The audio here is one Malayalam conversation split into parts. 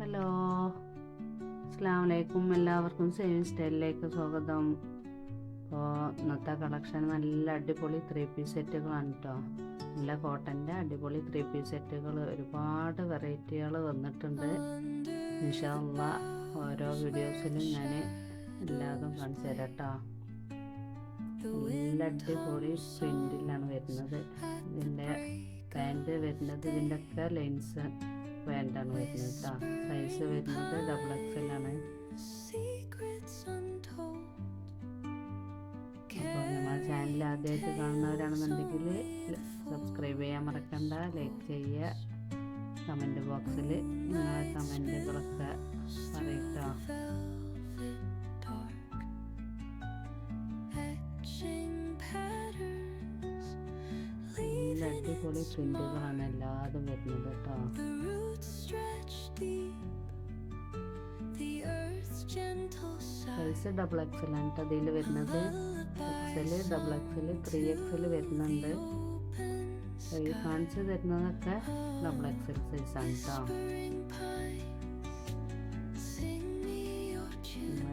ഹലോ, അസ്സലാമു അലൈക്കും. എല്ലാവർക്കും സെയിം സ്റ്റൈലിലേക്ക് സ്വാഗതം. അപ്പോൾ ഇന്നത്തെ കളക്ഷൻ നല്ല അടിപൊളി 3 പീസ് സെറ്റുകളാണ് കേട്ടോ. നല്ല കോട്ടൻ്റെ അടിപൊളി 3 പീസ് സെറ്റുകൾ ഒരുപാട് വെറൈറ്റികൾ വന്നിട്ടുണ്ട്. ഇൻഷാ അല്ലാഹ് ഓരോ വീഡിയോസിലും ഞാൻ എല്ലാതും കാണിച്ചു തരാം കേട്ടോ. നല്ല അടിപൊളി പ്രിൻറ്റിലാണ് വരുന്നത്. ഇതിൻ്റെ പാൻറ്റ് വരുന്നത് ഇതിൻ്റെ ഒക്കെ ലൈൻസ് പാൻറ്റാണ് വരുന്നത് കേട്ടോ. സൈസ് വരുന്നത് XXL ആണ്. അപ്പോൾ നമ്മുടെ ചാനൽ ആദ്യമായിട്ട് കാണുന്നവരാണെന്നുണ്ടെങ്കിൽ സബ്സ്ക്രൈബ് ചെയ്യാൻ മറക്കണ്ട, ലൈക്ക് ചെയ്യുക, കമൻറ്റ് ബോക്സിൽ നിങ്ങളെ കമൻറ്റുകളൊക്കെ പറയട്ടോ. നല്ല അടിപൊളി പ്രിൻറ്റുകളാണ് എല്ലാതും വരുന്നത് കേട്ടോ. സൈസ് XXL ആണ് കേട്ടോ അതിൽ വരുന്നത്. XL, XXL, 3XL വരുന്നുണ്ട്. ഈ കാണിച്ച് തരുന്നതൊക്കെ XXL സൈസാണ് കേട്ടോ.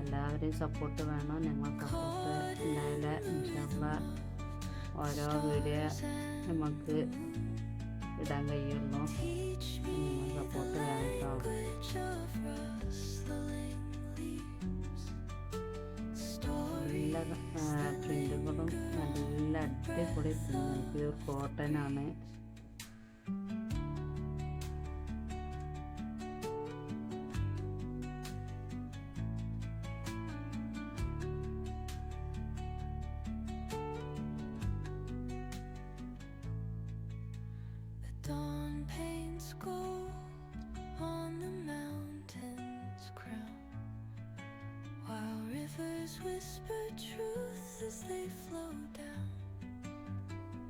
എല്ലാവരെയും സപ്പോർട്ട് വേണം. ഞങ്ങൾ സപ്പോർട്ട് ഉണ്ടായാലേ ഇൻഷാ അല്ലാഹ് ഓരോ വീഡിയോ നമുക്ക് ഇടാൻ കഴിയുള്ളൂ. സപ്പോർട്ട് വേണം കേട്ടോ. നല്ല പ്രിൻറ്റുകളും നല്ല അടിപൊളി pure കോട്ടനാണ്. Dawn paints gold on the mountain's crown, while rivers whisper truth as they flow down.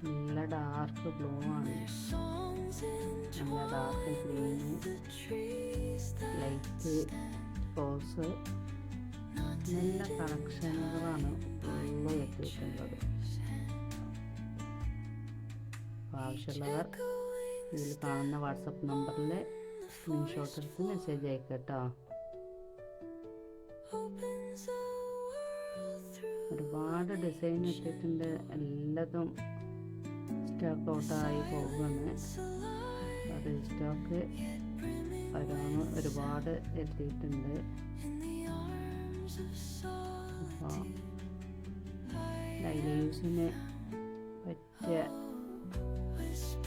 നല്ല ഡാർക്ക് ബ്ലൂ ആണ്, നല്ല ഡാർക്ക് ഗ്രീന്, ലൈറ്റ് റോസ്, നല്ല കളക്ഷനുകളാണ് ഫുള്ള് എത്തിയിട്ടുള്ളത്. ആവശ്യമുള്ളവർ ഇതിൽ കാണുന്ന വാട്സപ്പ് നമ്പറിൽ സ്ക്രീൻഷോട്ട് എടുത്ത് മെസ്സേജ് അയക്കട്ടോ. ഒരുപാട് ഡിസൈൻ ഇട്ടിട്ടുണ്ട്. എല്ലാതും സ്റ്റോക്ക് ഔട്ടായി പോകുന്നു. സ്റ്റോക്ക് ഓരോന്ന് ഒരുപാട് എത്തിയിട്ടുണ്ട്. അപ്പോൾ ഡെയിലി യൂസിന് പറ്റിയ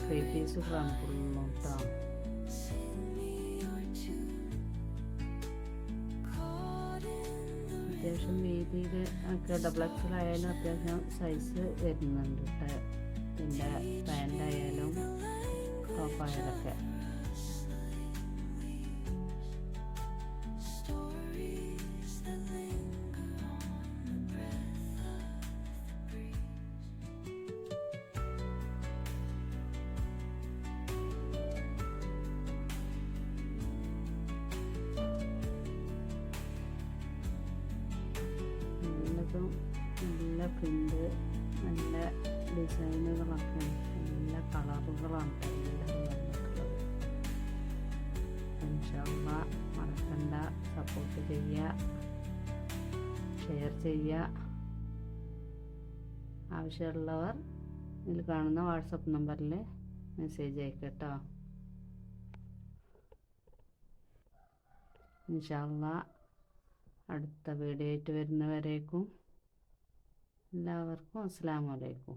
3 പീസുകളാണ് ഫുള്ളും കേട്ടോ. അത്യാവശ്യം വീതിയിൽ ഒക്കെ XXL ആയാലും അത്യാവശ്യം സൈസ് വരുന്നുണ്ട് കേട്ടോ. പിന്നെ പാൻ്റായാലും ടോപ്പായാലൊക്കെ. നല്ല പ്രിൻ്റ്, നല്ല ഡിസൈനുകളൊക്കെ, നല്ല കളറുകളാണ് എല്ലാവരും വന്നിട്ടുള്ളത്. ഇൻഷാ അല്ലാഹ് മറക്കണ്ട, സപ്പോർട്ട് ചെയ്യുക, ഷെയർ ചെയ്യുക. ആവശ്യമുള്ളവർ ഇതിൽ കാണുന്ന വാട്സപ്പ് നമ്പറിൽ മെസ്സേജ് അയക്കട്ടോ. ഇൻഷാ അല്ലാഹ് അടുത്ത വീഡിയോ ആയിട്ട് വരുന്നവരേക്കും എല്ലാവർക്കും അസ്സലാമു അലൈക്കും.